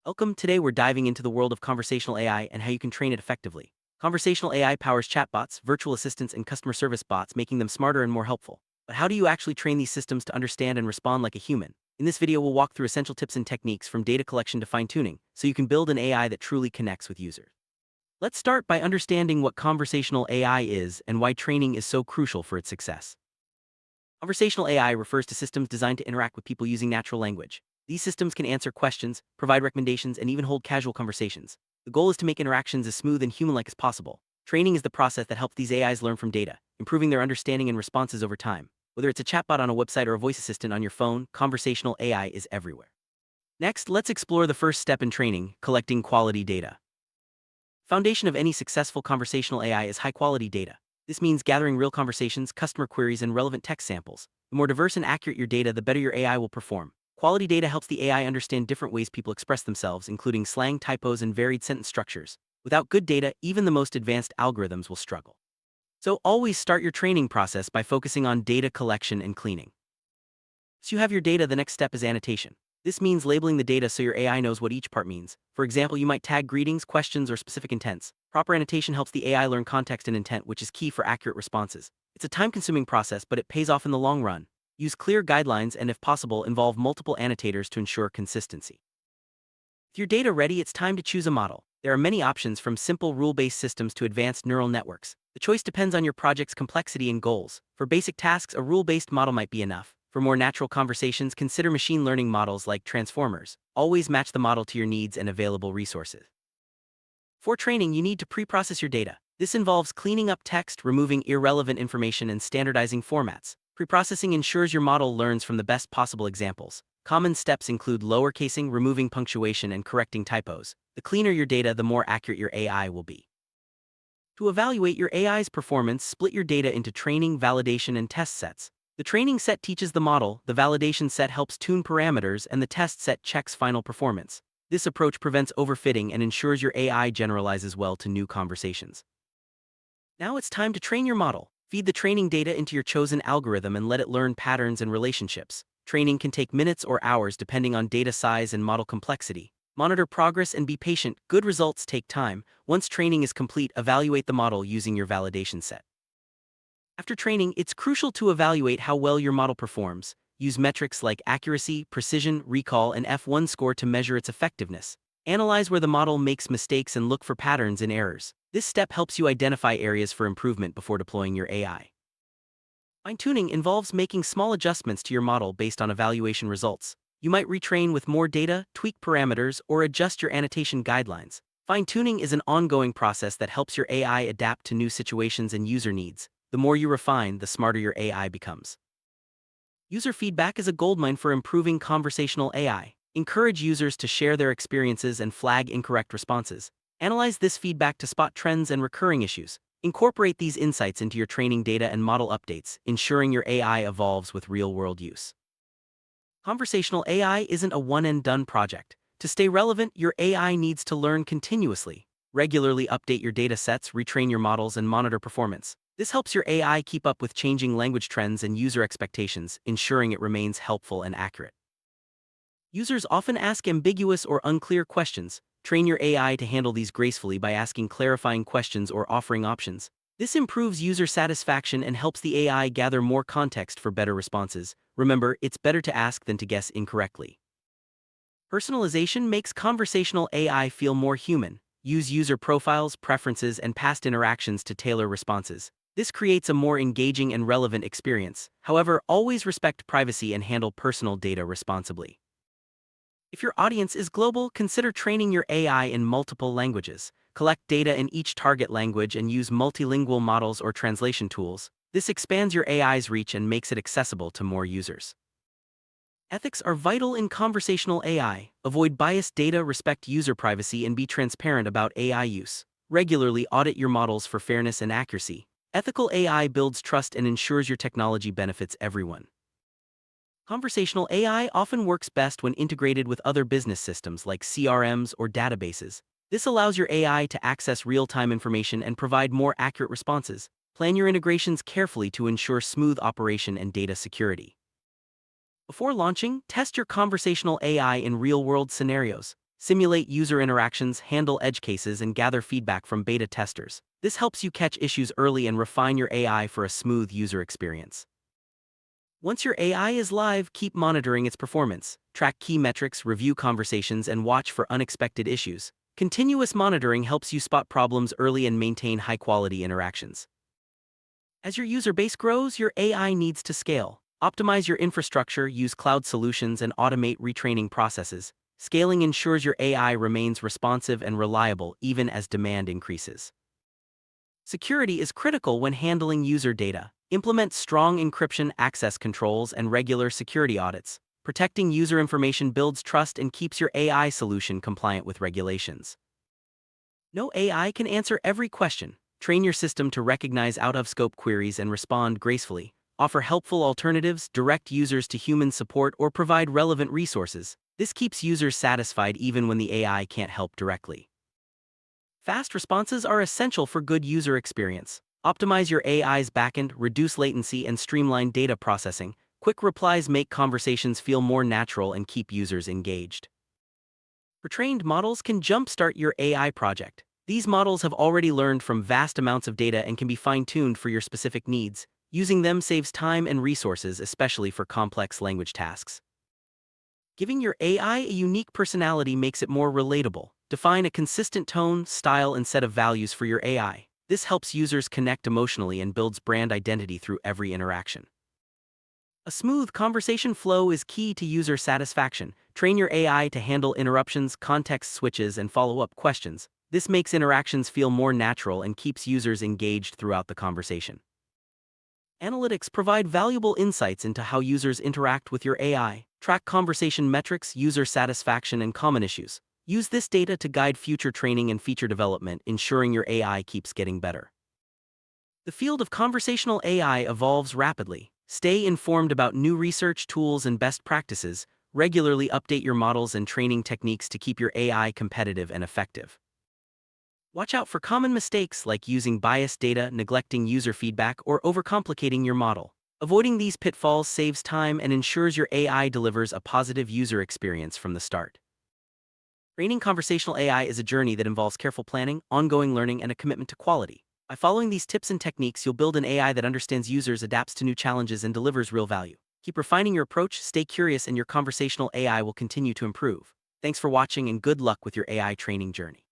Welcome. Today we're diving into the world of conversational AI and how you can train it effectively. Conversational AI powers chatbots, virtual assistants, and customer service bots, making them smarter and more helpful. But how do you actually train these systems to understand and respond like a human? In this video, we'll walk through essential tips and techniques from data collection to fine-tuning, so you can build an AI that truly connects with users. Let's start by understanding what conversational AI is and why training is so crucial for its success. Conversational AI refers to systems designed to interact with people using natural language. These systems can answer questions, provide recommendations, and even hold casual conversations. The goal is to make interactions as smooth and human-like as possible. Training is the process that helps these AIs learn from data, improving their understanding and responses over time. Whether it's a chatbot on a website or a voice assistant on your phone, conversational AI is everywhere. Next, let's explore the first step in training: collecting quality data. Foundation of any successful conversational AI is high-quality data. This means gathering real conversations, customer queries, and relevant text samples. The more diverse and accurate your data, the better your AI will perform. Quality data helps the AI understand different ways people express themselves, including slang, typos, and varied sentence structures. Without good data, even the most advanced algorithms will struggle. So always start your training process by focusing on data collection and cleaning. Once you have your data, the next step is annotation. This means labeling the data so your AI knows what each part means. For example, you might tag greetings, questions, or specific intents. Proper annotation helps the AI learn context and intent, which is key for accurate responses. It's a time-consuming process, but it pays off in the long run. Use clear guidelines and, if possible, involve multiple annotators to ensure consistency. With your data ready, it's time to choose a model. There are many options, from simple rule-based systems to advanced neural networks. The choice depends on your project's complexity and goals. For basic tasks, a rule-based model might be enough. For more natural conversations, consider machine learning models like transformers. Always match the model to your needs and available resources. For training, you need to pre-process your data. This involves cleaning up text, removing irrelevant information, and standardizing formats. Pre-processing ensures your model learns from the best possible examples. Common steps include lowercasing, removing punctuation, and correcting typos. The cleaner your data, the more accurate your AI will be. To evaluate your AI's performance, split your data into training, validation, and test sets. The training set teaches the model, the validation set helps tune parameters, and the test set checks final performance. This approach prevents overfitting and ensures your AI generalizes well to new conversations. Now it's time to train your model. Feed the training data into your chosen algorithm and let it learn patterns and relationships. Training can take minutes or hours depending on data size and model complexity. Monitor progress and be patient. Good results take time. Once training is complete, evaluate the model using your validation set. After training, it's crucial to evaluate how well your model performs. Use metrics like accuracy, precision, recall, and F1 score to measure its effectiveness. Analyze where the model makes mistakes and look for patterns and errors. This step helps you identify areas for improvement before deploying your AI. Fine-tuning involves making small adjustments to your model based on evaluation results. You might retrain with more data, tweak parameters, or adjust your annotation guidelines. Fine-tuning is an ongoing process that helps your AI adapt to new situations and user needs. The more you refine, the smarter your AI becomes. User feedback is a goldmine for improving conversational AI. Encourage users to share their experiences and flag incorrect responses. Analyze this feedback to spot trends and recurring issues. Incorporate these insights into your training data and model updates, ensuring your AI evolves with real-world use. Conversational AI isn't a one-and-done project. To stay relevant, your AI needs to learn continuously. Regularly update your data sets, retrain your models, and monitor performance. This helps your AI keep up with changing language trends and user expectations, ensuring it remains helpful and accurate. Users often ask ambiguous or unclear questions. Train your AI to handle these gracefully by asking clarifying questions or offering options. This improves user satisfaction and helps the AI gather more context for better responses. Remember, it's better to ask than to guess incorrectly. Personalization makes conversational AI feel more human. Use user profiles, preferences, and past interactions to tailor responses. This creates a more engaging and relevant experience. However, always respect privacy and handle personal data responsibly. If your audience is global, consider training your AI in multiple languages. Collect data in each target language and use multilingual models or translation tools. This expands your AI's reach and makes it accessible to more users. Ethics are vital in conversational AI. Avoid biased data, respect user privacy, and be transparent about AI use. Regularly audit your models for fairness and accuracy. Ethical AI builds trust and ensures your technology benefits everyone. Conversational AI often works best when integrated with other business systems like CRMs or databases. This allows your AI to access real-time information and provide more accurate responses. Plan your integrations carefully to ensure smooth operation and data security. Before launching, test your conversational AI in real-world scenarios. simulate user interactions, handle edge cases, and gather feedback from beta testers. This helps you catch issues early and refine your AI for a smooth user experience. Once your AI is live, keep monitoring its performance, track key metrics, review conversations, and watch for unexpected issues. Continuous monitoring helps you spot problems early and maintain high-quality interactions. As your user base grows, your AI needs to scale. Optimize your infrastructure, use cloud solutions, and automate retraining processes. Scaling ensures your AI remains responsive and reliable even as demand increases. Security is critical when handling user data. Implement strong encryption, access controls, and regular security audits. Protecting user information builds trust and keeps your AI solution compliant with regulations. No AI can answer every question. Train your system to recognize out-of-scope queries and respond gracefully. Offer helpful alternatives, direct users to human support, or provide relevant resources. This keeps users satisfied even when the AI can't help directly. Fast responses are essential for good user experience. Optimize your AI's backend, reduce latency, and streamline data processing. Quick replies make conversations feel more natural and keep users engaged. Retrained models can jumpstart your AI project. These models have already learned from vast amounts of data and can be fine-tuned for your specific needs. Using them saves time and resources, especially for complex language tasks. Giving your AI a unique personality makes it more relatable. Define a consistent tone, style, and set of values for your AI. This helps users connect emotionally and builds brand identity through every interaction. A smooth conversation flow is key to user satisfaction. Train your AI to handle interruptions, context switches, and follow-up questions. This makes interactions feel more natural and keeps users engaged throughout the conversation. Analytics provide valuable insights into how users interact with your AI. Track conversation metrics, user satisfaction, and common issues. Use this data to guide future training and feature development, ensuring your AI keeps getting better. The field of conversational AI evolves rapidly. Stay informed about new research, tools, and best practices. Regularly update your models and training techniques to keep your AI competitive and effective. Watch out for common mistakes like using biased data, neglecting user feedback, or overcomplicating your model. Avoiding these pitfalls saves time and ensures your AI delivers a positive user experience from the start. Training conversational AI is a journey that involves careful planning, ongoing learning, and a commitment to quality. By following these tips and techniques, you'll build an AI that understands users, adapts to new challenges, and delivers real value. Keep refining your approach, stay curious, and your conversational AI will continue to improve. Thanks for watching and good luck with your AI training journey.